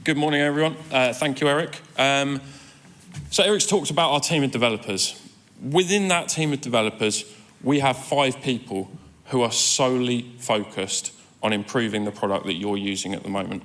Good morning, everyone. Thank you, Eric. So Eric's talked about our team of developers. Within that team of developers, we have 5 people who are solely focused on improving the product that you're using at the moment.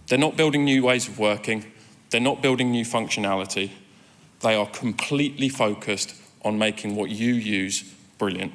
They're not building new ways of working. They're not building new functionality. They are completely focused on making what you use brilliant.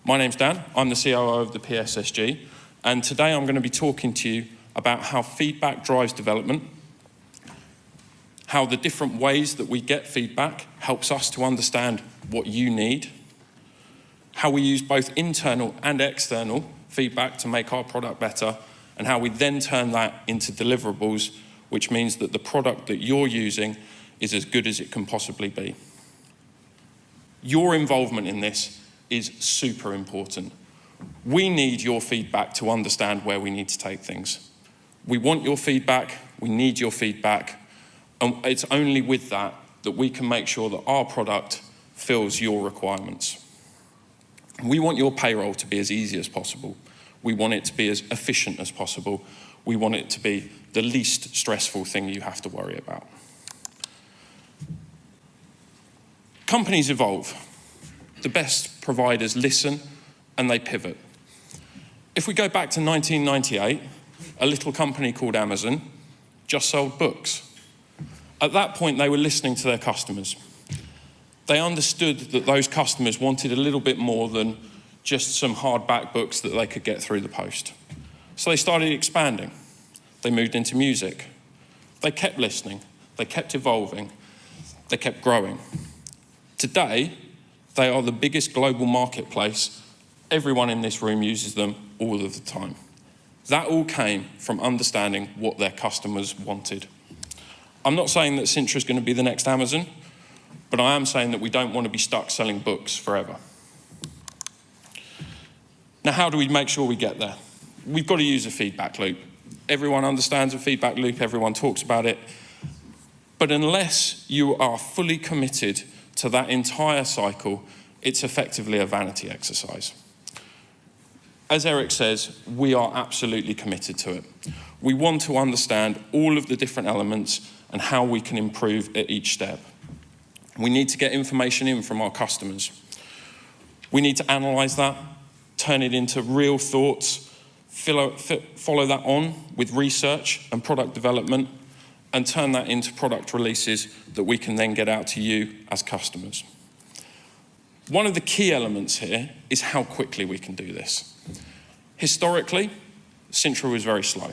My name's Dan. I'm the COO of the PSSG. And today I'm going to be talking to you about how feedback drives development, how the different ways that we get feedback helps us to understand what you need, how we use both internal and external feedback to make our product better, and how we then turn that into deliverables, which means that the product that you're using is as good as it can possibly be. Your involvement in this is super important. We need your feedback to understand where we need to take things. We want your feedback, we need your feedback, and it's only with that that we can make sure that our product fills your requirements. We want your payroll to be as easy as possible. We want it to be as efficient as possible. We want it to be the least stressful thing you have to worry about. Companies evolve. The best providers listen and they pivot. If we go back to 1998, a little company called Amazon just sold books. At that point, they were listening to their customers. They understood that those customers wanted a little bit more than just some hardback books that they could get through the post. So they started expanding. They moved into music. They kept listening. They kept evolving. They kept growing. Today, they are the biggest global marketplace. Everyone in this room uses them all of the time. That all came from understanding what their customers wanted. I'm not saying that Sintra is going to be the next Amazon, but I am saying that we don't want to be stuck selling books forever. Now, how do we make sure we get there? We've got to use a feedback loop. Everyone understands a feedback loop, everyone talks about it. But unless you are fully committed to that entire cycle, it's effectively a vanity exercise. As Eric says, we are absolutely committed to it. We want to understand all of the different elements and how we can improve at each step. We need to get information in from our customers. We need to analyze that, turn it into real thoughts, follow that on with research and product development, and turn that into product releases that we can then get out to you as customers. One of the key elements here is how quickly we can do this. Historically, Sintra was very slow.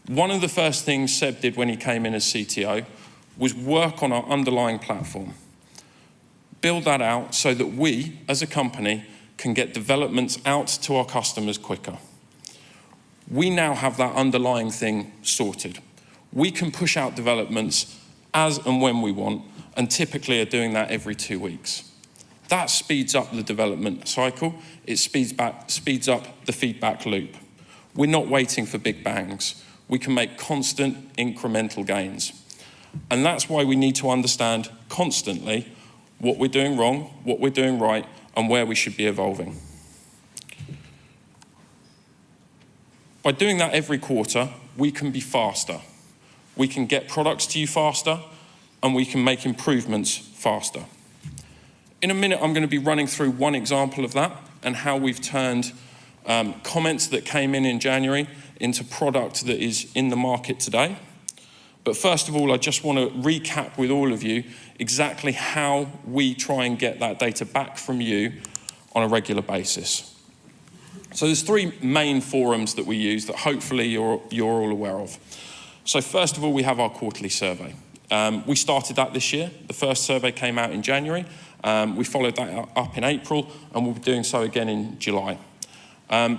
One of the first things Seb did when he came in as CTO was work on our underlying platform. Build that out so that we, as a company, can get developments out to our customers quicker. We now have that underlying thing sorted. We can push out developments as and when we want, and typically are doing that every 2 weeks. That speeds up the development cycle. It speeds up the feedback loop. We're not waiting for big bangs. We can make constant incremental gains. And that's why we need to understand constantly what we're doing wrong, what we're doing right, and where we should be evolving. By doing that every quarter, we can be faster. We can get products to you faster, and we can make improvements faster. In a minute, I'm going to be running through one example of that and how we've turned comments that came in January into product that is in the market today. But first of all, I just want to recap with all of you exactly how we try and get that data back from you on a regular basis. So there's 3 main forums that we use that hopefully you're all aware of. So first of all, we have our quarterly survey. We started that this year. The first survey came out in January. We followed that up in April, and we'll be doing so again in July. I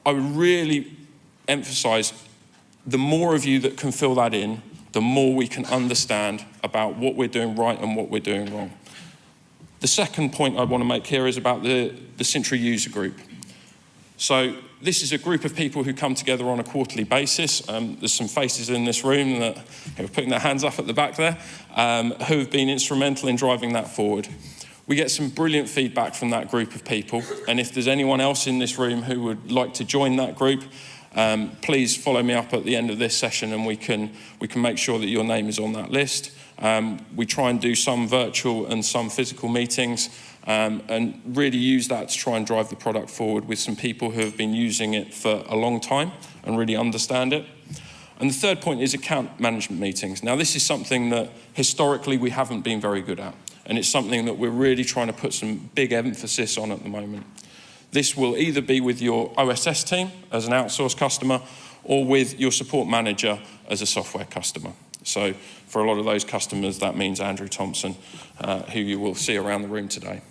would really emphasize the more of you that can fill that in, the more we can understand about what we're doing right and what we're doing wrong. The second point I want to make here is about the Sintra user group. So this is a group of people who come together on a quarterly basis. There's some faces in this room that are putting their hands up at the back there, who have been instrumental in driving that forward. We get some brilliant feedback from that group of people, and if there's anyone else in this room who would like to join that group, please follow me up at the end of this session and we can make sure that your name is on that list. We try and do some virtual and some physical meetings, and really use that to try and drive the product forward with some people who have been using it for a long time and really understand it. And the third point is account management meetings. Now, this is something that historically we haven't been very good at, and it's something that we're really trying to put some big emphasis on at the moment. This will either be with your OSS team as an outsourced customer or with your support manager as a software customer. So for a lot of those customers, that means Andrew Thompson, who you will see around the room today.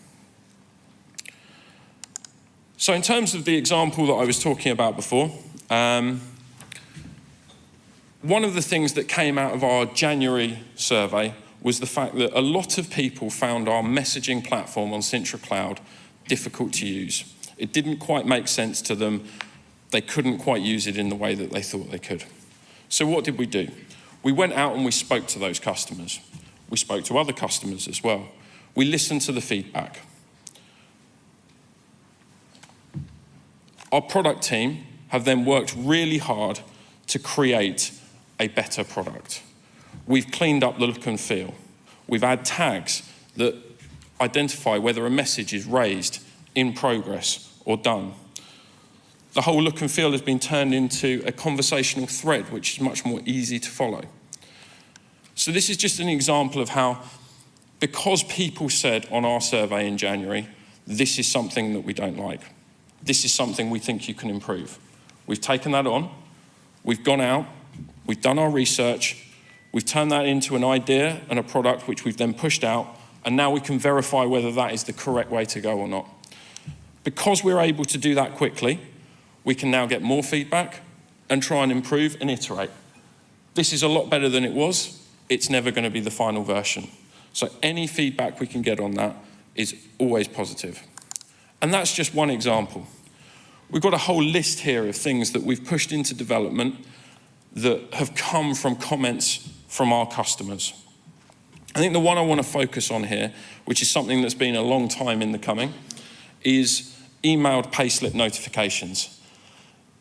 So in terms of the example that I was talking about before, one of the things that came out of our January survey was the fact that a lot of people found our messaging platform on Sintra Cloud difficult to use. It didn't quite make sense to them. They couldn't quite use it in the way that they thought they could. So what did we do? We went out and we spoke to those customers. We spoke to other customers as well. We listened to the feedback. Our product team have then worked really hard to create a better product. We've cleaned up the look and feel. We've added tags that identify whether a message is raised, in progress, or done. The whole look and feel has been turned into a conversational thread, which is much more easy to follow. So this is just an example of how, because people said on our survey in January, this is something that we don't like. This is something we think you can improve. We've taken that on, we've gone out, we've done our research, we've turned that into an idea and a product which we've then pushed out, and now we can verify whether that is the correct way to go or not. Because we're able to do that quickly, we can now get more feedback and try and improve and iterate. This is a lot better than it was. It's never going to be the final version. So any feedback we can get on that is always positive. And that's just one example. We've got a whole list here of things that we've pushed into development that have come from comments from our customers. I think the one I want to focus on here, which is something that's been a long time in the coming, is emailed Payslip notifications.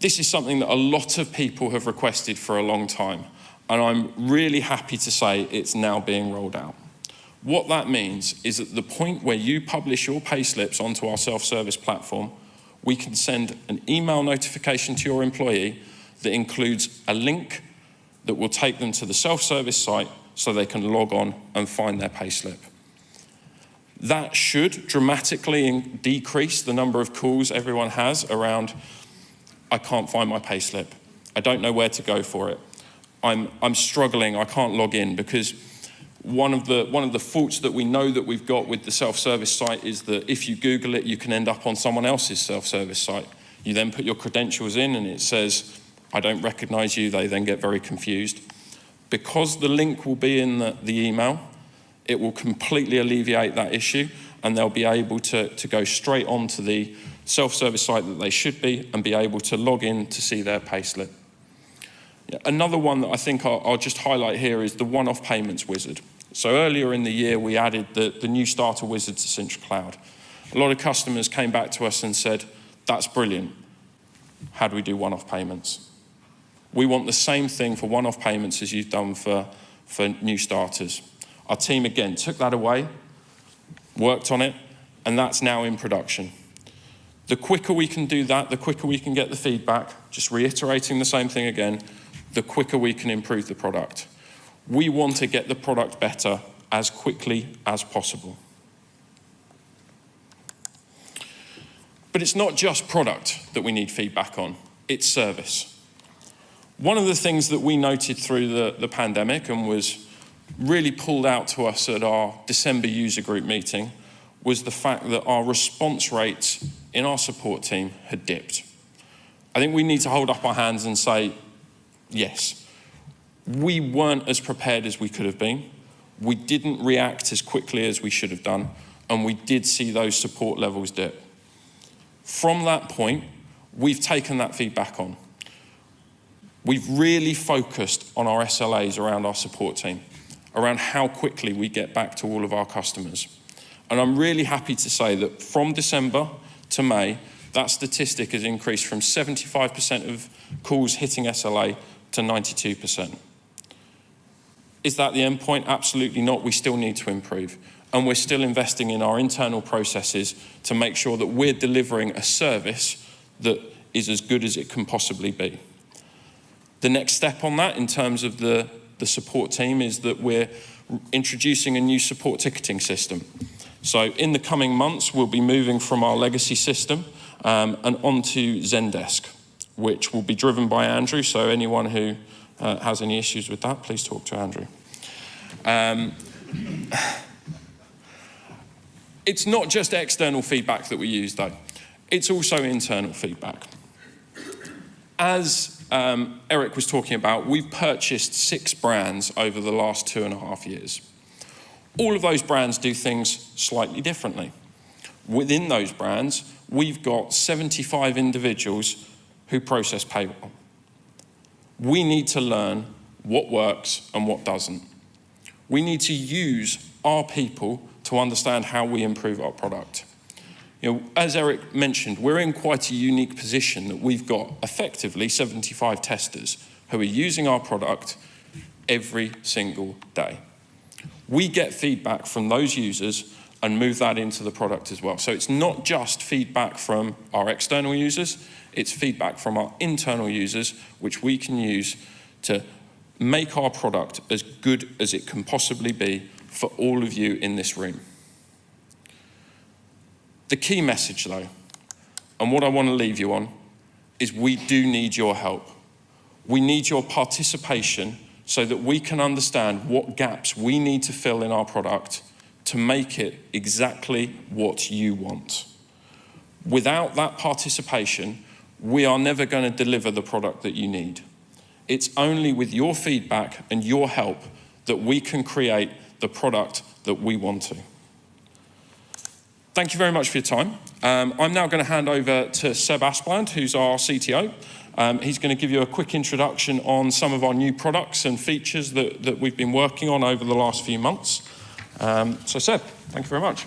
This is something that a lot of people have requested for a long time, and I'm really happy to say it's now being rolled out. What that means is at the point where you publish your payslips onto our self-service platform, we can send an email notification to your employee that includes a link that will take them to the self-service site so they can log on and find their payslip. That should dramatically decrease the number of calls everyone has around, I can't find my payslip. I don't know where to go for it. I'm struggling, I can't log in, because one of the faults that we know that we've got with the self-service site is that if you Google it, you can end up on someone else's self-service site. You then put your credentials in and it says, I don't recognize you. They then get very confused. Because the link will be in the email, it will completely alleviate that issue, and they'll be able to go straight onto the self-service site that they should be and be able to log in to see their payslip. Another one that I think I'll just highlight here is the one-off payments wizard. So earlier in the year, we added the new starter wizard to Sintra Cloud. A lot of customers came back to us and said, that's brilliant. How do we do one-off payments? We want the same thing for one-off payments as you've done for new starters. Our team, again, took that away, worked on it, and that's now in production. The quicker we can do that, the quicker we can get the feedback, just reiterating the same thing again, the quicker we can improve the product. We want to get the product better as quickly as possible. But it's not just product that we need feedback on, it's service. One of the things that we noted through the pandemic and was really pulled out to us at our December user group meeting was the fact that our response rates in our support team had dipped. I think we need to hold up our hands and say, yes, we weren't as prepared as we could have been. We didn't react as quickly as we should have done, and we did see those support levels dip. From that point, we've taken that feedback on. We've really focused on our SLAs around our support team, around how quickly we get back to all of our customers. And I'm really happy to say that from December to May, that statistic has increased from 75% of calls hitting SLA to 92%. Is that the end point? Absolutely not. We still need to improve. And we're still investing in our internal processes to make sure that we're delivering a service that is as good as it can possibly be. The next step on that in terms of the support team is that we're introducing a new support ticketing system. So in the coming months, we'll be moving from our legacy system and onto Zendesk, which will be driven by Andrew. So anyone who has any issues with that, please talk to Andrew. It's not just external feedback that we use, though. It's also internal feedback. As Eric was talking about, we've purchased 6 brands over the last 2.5 years. All of those brands do things slightly differently. Within those brands, we've got 75 individuals who process payroll. We need to learn what works and what doesn't. We need to use our people to understand how we improve our product. As Eric mentioned, we're in quite a unique position that we've got effectively 75 testers who are using our product every single day. We get feedback from those users and move that into the product as well. So it's not just feedback from our external users, it's feedback from our internal users, which we can use to make our product as good as it can possibly be for all of you in this room. The key message, though, and what I want to leave you on, is we do need your help. We need your participation so that we can understand what gaps we need to fill in our product to make it exactly what you want. Without that participation, we are never going to deliver the product that you need. It's only with your feedback and your help that we can create the product that we want to. Thank you very much for your time. I'm now going to hand over to Seb Aspland, who's our CTO. He's going to give you a quick introduction on some of our new products and features that we've been working on over the last few months. So Seb, thank you very much.